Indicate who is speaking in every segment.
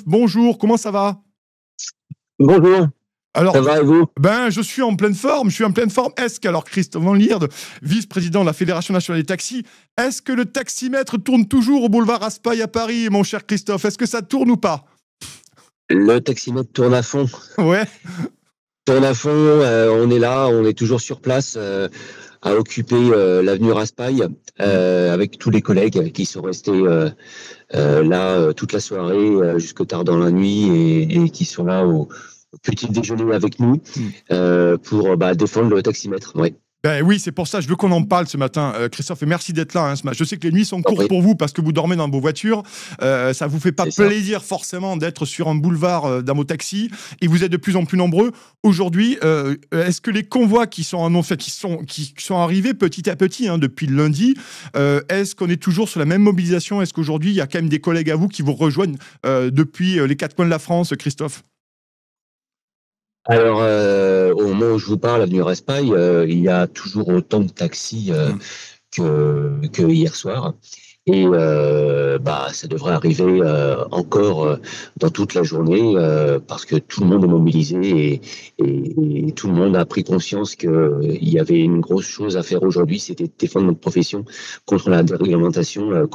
Speaker 1: Bonjour, comment ça va?
Speaker 2: Bonjour,
Speaker 1: Alors,
Speaker 2: ça va et vous?
Speaker 1: je suis en pleine forme, je suis en pleine forme. Est-ce que, alors Christophe Van Lierde, vice-président de la Fédération nationale des taxis, est-ce que le taximètre tourne toujours au boulevard Raspail à Paris, mon cher Christophe? Est-ce que ça tourne ou pas?
Speaker 2: Le taximètre
Speaker 1: Ouais.
Speaker 2: tourne à fond, on est là, on est toujours sur place, à occuper l'avenue Raspail,
Speaker 1: Mm.
Speaker 2: avec tous les collègues qui sont restés là toute la soirée, jusque tard dans la nuit et qui sont là au petit déjeuner avec nous,
Speaker 1: Mm.
Speaker 2: pour défendre le taximètre. Ouais.
Speaker 1: Ben oui, c'est pour ça, je veux qu'on en parle ce matin, Christophe, et merci d'être là, hein, ce matin. Je sais que les nuits sont
Speaker 2: En
Speaker 1: courtes
Speaker 2: vrai,
Speaker 1: pour vous parce que vous dormez dans vos voitures. Ça vous fait pas
Speaker 2: c'est ça.
Speaker 1: plaisir forcément d'être sur un boulevard dans vos taxis, et vous êtes de plus en plus nombreux. Aujourd'hui, est-ce que les convois qui sont annoncés, qui sont arrivés petit à petit hein, depuis le lundi, est-ce qu'on est toujours sur la même mobilisation? Est-ce qu'aujourd'hui, il y a quand même des collègues à vous qui vous rejoignent depuis les quatre coins de la France, Christophe?
Speaker 2: Alors, au moment où je vous parle, avenue Raspail, il y a toujours autant de taxis
Speaker 1: Mm.
Speaker 2: que hier soir. Et ça devrait arriver encore dans toute la journée, parce que tout le monde est mobilisé et tout le monde a pris conscience qu'il y avait une grosse chose à faire aujourd'hui, c'était de défendre notre profession contre la déréglementation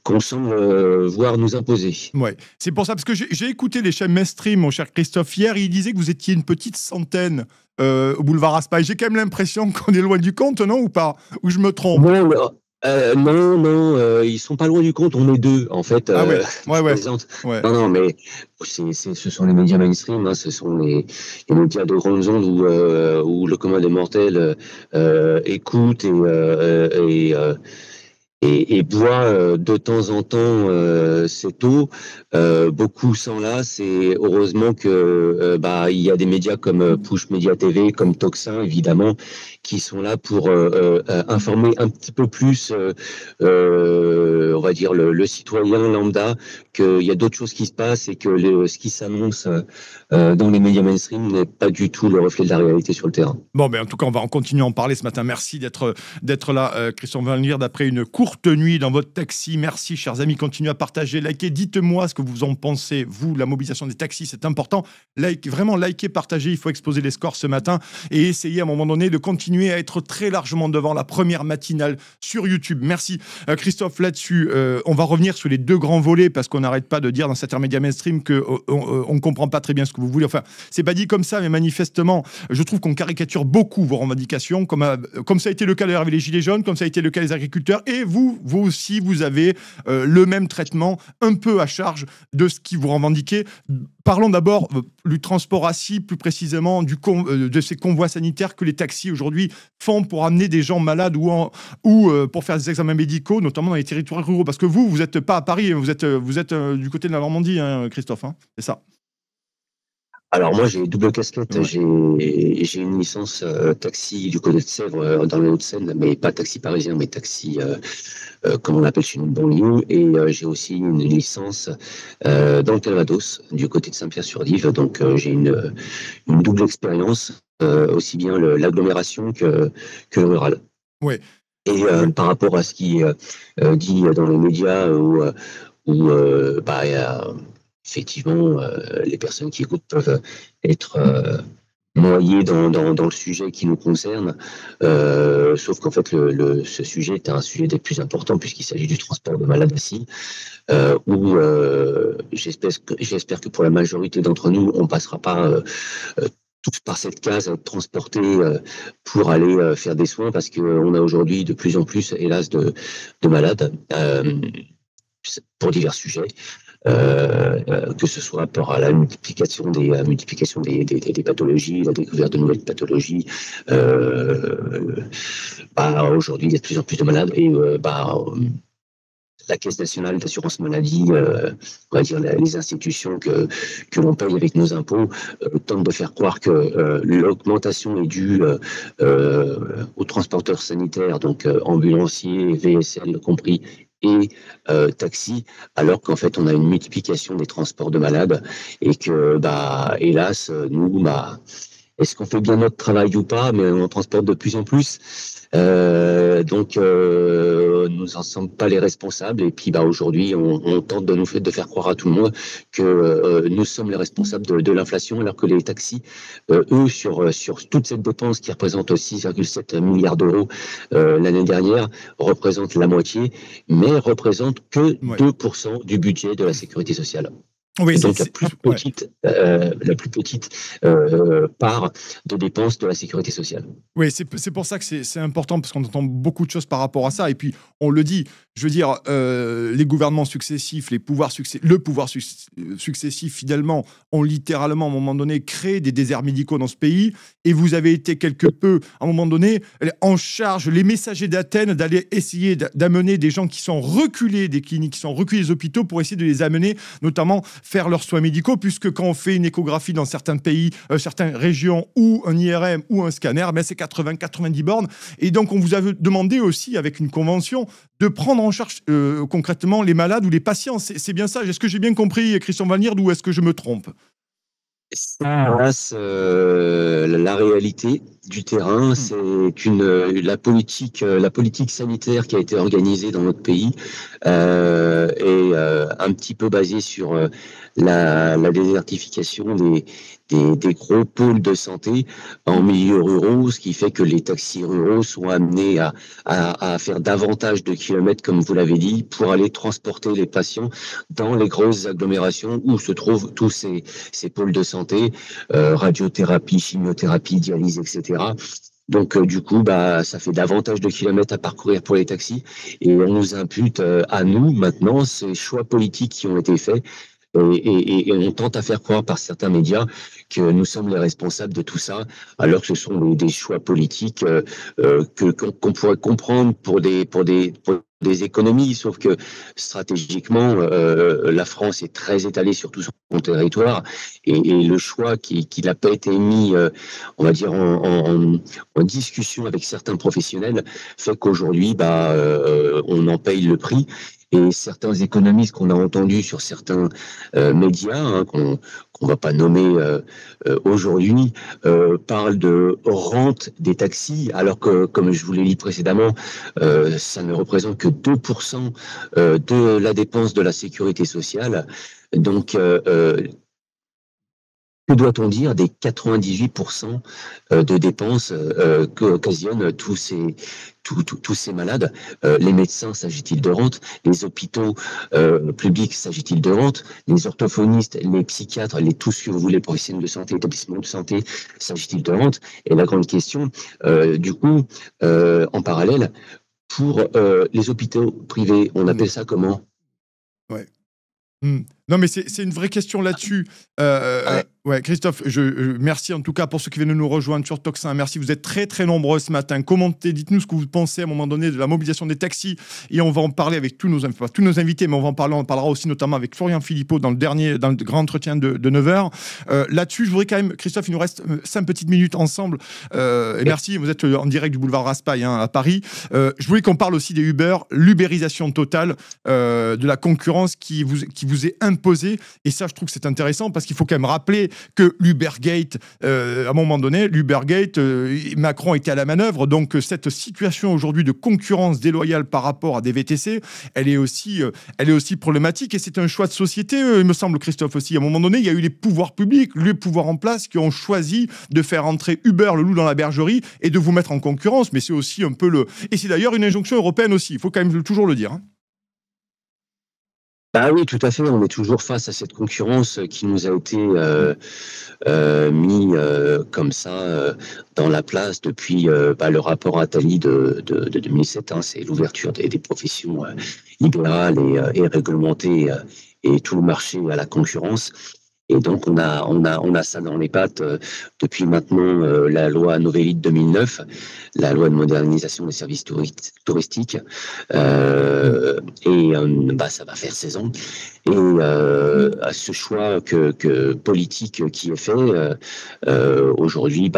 Speaker 2: qu'on semble voir nous imposer.
Speaker 1: Ouais, c'est pour ça, parce que j'ai écouté les chaînes mainstream, mon cher Christophe, hier, et il disait que vous étiez une petite centaine au boulevard Raspail. J'ai quand même l'impression qu'on est loin du compte, non, ou pas? Ou je me trompe?
Speaker 2: Non, non, non, ils sont pas loin du compte. On est deux, en fait.
Speaker 1: Ah ouais, ouais,
Speaker 2: Je
Speaker 1: ouais,
Speaker 2: plaisante.
Speaker 1: ouais.
Speaker 2: Non, non, mais ce sont les médias mainstream, hein, ce sont les médias de grandes ondes où le commun des mortels écoute et boit de temps en temps cette eau. Beaucoup s'enlacent et heureusement que il y a des médias comme Push Média TV, comme Toxin évidemment, qui sont là pour informer un petit peu plus, on va dire le citoyen lambda, qu'il y a d'autres choses qui se passent et que ce qui s'annonce dans les médias mainstream n'est pas du tout le reflet de la réalité sur le terrain.
Speaker 1: Bon, en tout cas, on va en continuer à en parler ce matin. Merci d'être là, Christian Van Lierde, après une courte nuit dans votre taxi. Merci, chers amis. Continuez à partager, liker. Dites-moi ce que vous en pensez. Vous, la mobilisation des taxis, c'est important. Vraiment, likez, partagez. Il faut exposer les scores ce matin et essayer à un moment donné de continuer à être très largement devant la première matinale sur YouTube. Merci, Christophe. Là-dessus, on va revenir sur les deux grands volets parce qu'on n'arrête pas de dire dans cet média mainstream qu'on ne comprend pas très bien ce que vous voulez. Enfin, c'est pas dit comme ça, mais manifestement, je trouve qu'on caricature beaucoup vos revendications, comme ça a été le cas d'ailleurs avec les Gilets jaunes, comme ça a été le cas des agriculteurs, et vous aussi, vous avez le même traitement, un peu à charge de ce qui vous revendiquez. Parlons d'abord du transport assis, plus précisément de ces convois sanitaires que les taxis aujourd'hui font pour amener des gens malades ou pour faire des examens médicaux, notamment dans les territoires ruraux. Parce que vous n'êtes pas à Paris, vous êtes du côté de la Normandie, hein, Christophe, hein, c'est ça?
Speaker 2: Alors moi j'ai double casquette,
Speaker 1: Ouais.
Speaker 2: j'ai une licence taxi du côté de Sèvres, dans les Hauts-de-Seine, mais pas taxi parisien, mais taxi comme on l'appelle chez nous banlieue, et j'ai aussi une licence dans le Calvados, du côté de Saint-Pierre-sur-Dive, donc j'ai une double expérience, aussi bien l'agglomération que le rural.
Speaker 1: Ouais.
Speaker 2: Et par rapport à ce qui est dit dans les médias il y a effectivement les personnes qui écoutent peuvent être noyées dans le sujet qui nous concerne, sauf qu'en fait ce sujet est un sujet des plus importants puisqu'il s'agit du transport de malades assis, où j'espère que pour la majorité d'entre nous, on passera pas tous par cette case à être transportés pour aller faire des soins parce qu'on a aujourd'hui de plus en plus, hélas, de malades pour divers sujets, que ce soit par la multiplication des pathologies, la découverte de nouvelles pathologies. Aujourd'hui, il y a de plus en plus de malades et la Caisse nationale d'assurance maladie, on va dire les institutions que l'on paye avec nos impôts, tentent de faire croire que l'augmentation est due aux transporteurs sanitaires, donc ambulanciers, VSL compris, et taxis, alors qu'en fait on a une multiplication des transports de malades et que hélas nous est-ce qu'on fait bien notre travail ou pas, mais on en transporte de plus en plus. Donc, nous en sommes pas les responsables. Et puis, aujourd'hui, on tente de faire croire à tout le monde que nous sommes les responsables de l'inflation, alors que les taxis, eux, sur toute cette dépense qui représente 6,7 milliards d'euros l'année dernière, représentent la moitié, mais représentent que
Speaker 1: Ouais.
Speaker 2: 2% du budget de la sécurité sociale.
Speaker 1: Oui,
Speaker 2: Et donc
Speaker 1: ouais.
Speaker 2: la plus petite part de dépenses de la sécurité sociale.
Speaker 1: Oui, c'est pour ça que c'est important, parce qu'on entend beaucoup de choses par rapport à ça. Et puis, on le dit, je veux dire, les gouvernements successifs, le pouvoir successif, finalement, ont littéralement, à un moment donné, créé des déserts médicaux dans ce pays. Et vous avez été quelque peu, à un moment donné, en charge, les messagers d'Athènes, d'aller essayer d'amener des gens qui sont reculés des cliniques, qui sont reculés des hôpitaux, pour essayer de les amener, notamment, faire leurs soins médicaux, puisque quand on fait une échographie dans certains pays, certaines régions, ou un IRM ou un scanner, mais c'est 80-90 bornes. Et donc, on vous a demandé aussi, avec une convention, de prendre en charge concrètement les malades ou les patients. C'est bien ça. Est-ce que j'ai bien compris, Christian Vanlierde, ou est-ce que je me trompe?
Speaker 2: Ça reste la réalité du terrain. C'est la politique sanitaire qui a été organisée dans notre pays est un petit peu basée sur la désertification des gros pôles de santé en milieu ruraux, ce qui fait que les taxis ruraux sont amenés à faire davantage de kilomètres, comme vous l'avez dit, pour aller transporter les patients dans les grosses agglomérations où se trouvent tous ces pôles de santé, radiothérapie, chimiothérapie, dialyse, etc. Donc, du coup, ça fait davantage de kilomètres à parcourir pour les taxis, et on nous impute à nous maintenant ces choix politiques qui ont été faits. Et on tente à faire croire par certains médias que nous sommes les responsables de tout ça, alors que ce sont des choix politiques qu'on pourrait comprendre pour des économies, sauf que stratégiquement, la France est très étalée sur tout son territoire, et le choix qui n'a pas été mis, on va dire, en discussion avec certains professionnels, fait qu'aujourd'hui, on en paye le prix. Et certains économistes qu'on a entendus sur certains médias, qu'on va pas nommer aujourd'hui, parlent de rente des taxis, alors que, comme je vous l'ai dit précédemment, ça ne représente que 2% de la dépense de la sécurité sociale. Donc, que doit-on dire des 98% de dépenses qu'occasionnent tous ces malades? Les médecins, s'agit-il de rente? Les hôpitaux publics, s'agit-il de rente? Les orthophonistes, les psychiatres, tout ce que vous voulez, professionnels de santé, établissements de santé, s'agit-il de rente? Et la grande question, du coup, en parallèle, pour les hôpitaux privés, on appelle ça comment?
Speaker 1: Ouais. Non, mais c'est une vraie question là-dessus. Ouais, Christophe, merci en tout cas pour ceux qui viennent de nous rejoindre sur Tocsin. Merci, vous êtes très très nombreux ce matin. Commentez, dites-nous ce que vous pensez à un moment donné de la mobilisation des taxis, et on va en parler avec tous nos invités, mais on parlera aussi notamment avec Florian Philippot dans le grand entretien de 9h. Là-dessus, je voudrais quand même, Christophe, il nous reste 5 petites minutes ensemble. Et merci, vous êtes en direct du boulevard Raspail à Paris. Je voulais qu'on parle aussi des Uber, l'ubérisation totale de la concurrence qui vous est imposée. Et ça, je trouve que c'est intéressant, parce qu'il faut quand même rappeler que l'Ubergate, à un moment donné, Macron était à la manœuvre. Donc, cette situation aujourd'hui de concurrence déloyale par rapport à des VTC, elle est aussi problématique. Et c'est un choix de société, il me semble, Christophe, aussi. À un moment donné, il y a eu les pouvoirs publics, les pouvoirs en place, qui ont choisi de faire entrer Uber, le loup dans la bergerie, et de vous mettre en concurrence. Mais c'est aussi un peu Et c'est d'ailleurs une injonction européenne aussi. Il faut quand même toujours le dire.
Speaker 2: Oui, tout à fait. On est toujours face à cette concurrence qui nous a été mis comme ça dans la place depuis le rapport Attali de 2007. C'est l'ouverture des professions libérales et réglementées, et tout le marché à la concurrence. Et donc, on a ça dans les pattes depuis maintenant la loi Novelli de 2009, la loi de modernisation des services touristiques. Ça va faire 16 ans. Et à ce choix politique qui est fait, aujourd'hui,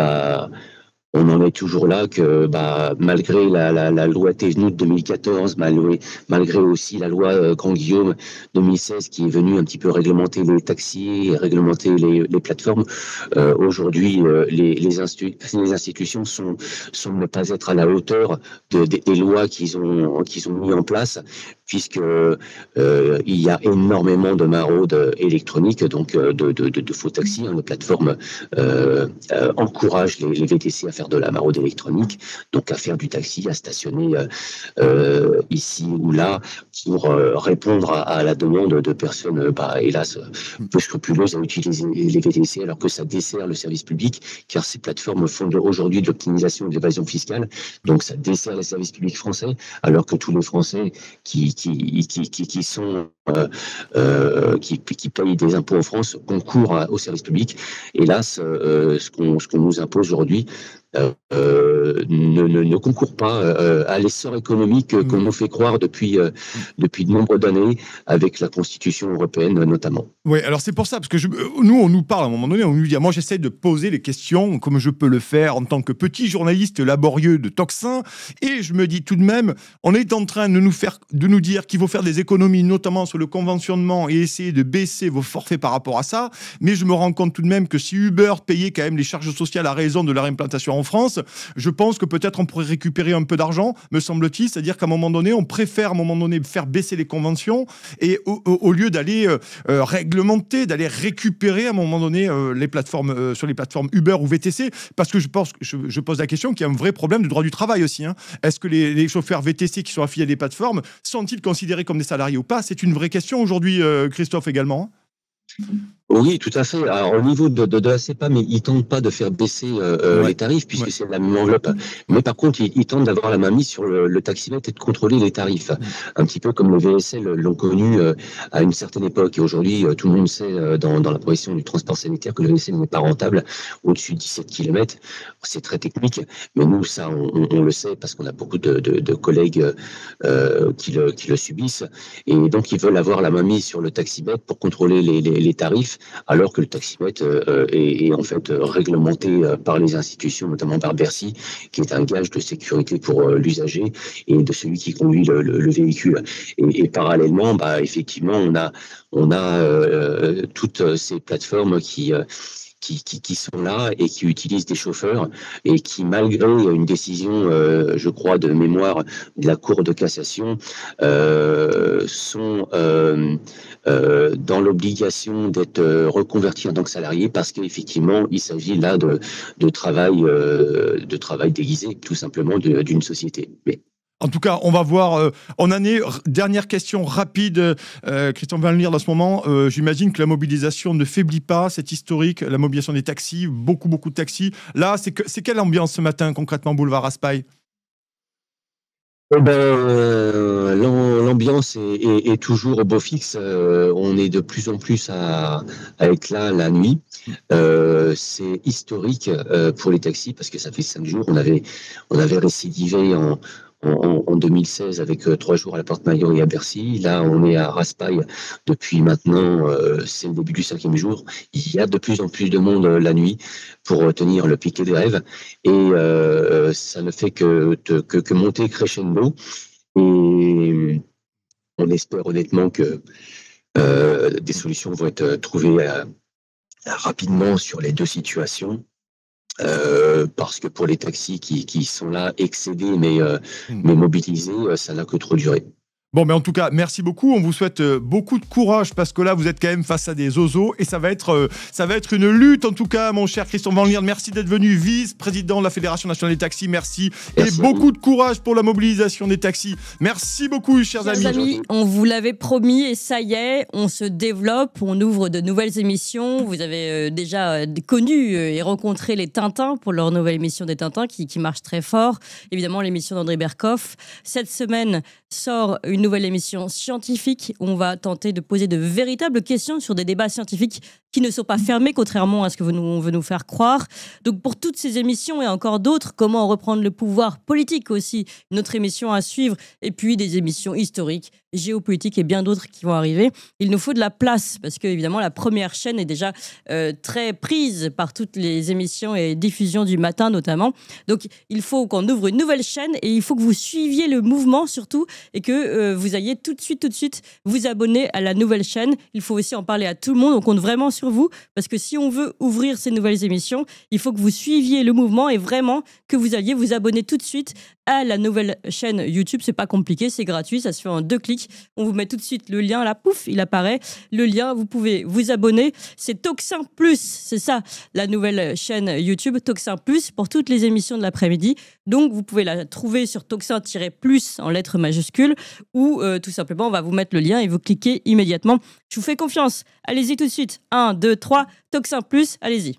Speaker 2: on en est toujours là que malgré la loi Thévenoud de 2014, malgré aussi la loi Grand Guillaume 2016 qui est venue un petit peu réglementer les taxis et réglementer les plateformes, aujourd'hui les institutions sont ne pas être à la hauteur des lois qu'ils ont mis en place, puisque il y a énormément de maraudes électroniques, donc de faux taxis. Les plateformes encouragent les VTC à faire de la maraude électronique, donc à faire du taxi, à stationner ici ou là pour répondre à la demande de personnes, hélas, peu scrupuleuses à utiliser les VTC, alors que ça dessert le service public, car ces plateformes font aujourd'hui de l'optimisation et de l'évasion fiscale, donc ça dessert les services publics français, alors que tous les Français qui payent des impôts en France concourent au service public. Hélas, ce qu'on nous impose aujourd'hui ne concourt pas à l'essor économique qu'on nous fait croire depuis de nombreuses années, avec la Constitution européenne notamment.
Speaker 1: Oui, alors c'est pour ça, parce que nous, on nous parle à un moment donné, on nous dit, moi j'essaie de poser les questions comme je peux le faire en tant que petit journaliste laborieux de Tocsin, et je me dis tout de même, on est en train de nous dire qu'il faut faire des économies, notamment sur le conventionnement, et essayer de baisser vos forfaits par rapport à ça, mais je me rends compte tout de même que si Uber payait quand même les charges sociales à raison de leur implantation en France, je pense que peut-être on pourrait récupérer un peu d'argent, me semble-t-il, c'est-à-dire qu'à un moment donné, on préfère à un moment donné faire baisser les conventions, et au lieu d'aller réglementer, d'aller récupérer à un moment donné les plateformes, sur les plateformes Uber ou VTC, parce que je pense, je pose la question qu'il y a un vrai problème de droit du travail aussi. Est-ce que les chauffeurs VTC qui sont affiliés à des plateformes sont-ils considérés comme des salariés ou pas? C'est une vraie question aujourd'hui, Christophe, également.
Speaker 2: Oui, tout à fait. Alors, au niveau de la CEPA, mais ils tentent pas de faire baisser les tarifs, puisque c'est la même enveloppe. Mais par contre, ils tentent d'avoir la main mise sur le taximètre et de contrôler les tarifs. Un petit peu comme le VSL l'ont connu à une certaine époque. Et aujourd'hui, tout le monde sait, dans la profession du transport sanitaire, que le VSL n'est pas rentable au-dessus de 17 km. C'est très technique, mais nous, ça, on le sait parce qu'on a beaucoup de collègues qui le subissent. Et donc, ils veulent avoir la main mise sur le taximètre pour contrôler les tarifs, alors que le taximètre est en fait réglementé par les institutions, notamment par Bercy, qui est un gage de sécurité pour l'usager et de celui qui conduit le véhicule. Et parallèlement, effectivement, on a toutes ces plateformes qui sont là et qui utilisent des chauffeurs et qui, malgré une décision, je crois, de mémoire de la Cour de cassation, sont dans l'obligation d'être reconvertis en tant que salariés, parce qu'effectivement, il s'agit là de travail déguisé, tout simplement, d'une société. Mais
Speaker 1: en tout cas, on va voir en année. Dernière question rapide, Christian Van Lierde, à ce moment, j'imagine que la mobilisation ne faiblit pas, c'est historique, la mobilisation des taxis, beaucoup de taxis. Là, c'est quelle ambiance ce matin, concrètement, boulevard Raspail?
Speaker 2: L'ambiance est toujours au beau fixe. On est de plus en plus à être là la nuit. C'est historique pour les taxis, parce que ça fait 5 jours. On avait récidivé en 2016 avec 3 jours à la Porte-Maillot et à Bercy. Là, on est à Raspail depuis maintenant, c'est le début du 5e jour. Il y a de plus en plus de monde la nuit pour tenir le piquet des rêves, et ça ne fait que monter crescendo. Et on espère honnêtement que des solutions vont être trouvées rapidement sur les deux situations. Parce que pour les taxis qui sont là, excédés mais mobilisés, ça n'a que trop duré.
Speaker 1: Bon, mais en tout cas, merci beaucoup. On vous souhaite beaucoup de courage, parce que là, vous êtes quand même face à des osos, et ça va être une lutte, en tout cas, mon cher Christian Van Lierde. Merci d'être venu vice-président de la Fédération nationale des taxis. Merci. Et beaucoup de courage pour la mobilisation des taxis. Merci beaucoup, chers amis.
Speaker 3: On vous l'avait promis, et ça y est, on se développe, on ouvre de nouvelles émissions. Vous avez déjà connu et rencontré les Tintins pour leur nouvelle émission des Tintins qui marche très fort. Évidemment, l'émission d'André Berkoff. Cette semaine sort une une nouvelle émission scientifique où on va tenter de poser de véritables questions sur des débats scientifiques qui ne sont pas fermés, contrairement à ce que on veut nous faire croire. Donc pour toutes ces émissions et encore d'autres, comment reprendre le pouvoir politique aussi, une autre émission à suivre, et puis des émissions historiques, géopolitiques et bien d'autres qui vont arriver. Il nous faut de la place, parce que évidemment la première chaîne est déjà très prise par toutes les émissions et diffusions du matin notamment. Donc il faut qu'on ouvre une nouvelle chaîne et il faut que vous suiviez le mouvement surtout et que vous ayez tout de suite vous abonner à la nouvelle chaîne. Il faut aussi en parler à tout le monde, on compte vraiment sur vous, parce que si on veut ouvrir ces nouvelles émissions, il faut que vous suiviez le mouvement et vraiment que vous alliez vous abonner tout de suite à la nouvelle chaîne YouTube. C'est pas compliqué, c'est gratuit, ça se fait en 2 clics. On vous met tout de suite le lien là, pouf, il apparaît. Le lien, vous pouvez vous abonner. C'est Toxin Plus, c'est ça, la nouvelle chaîne YouTube, Toxin Plus, pour toutes les émissions de l'après-midi. Donc vous pouvez la trouver sur Toxin-Plus en lettres majuscules ou tout simplement on va vous mettre le lien et vous cliquez immédiatement. Je vous fais confiance. Allez-y tout de suite. 1, 2, 3, Toxin Plus, allez-y.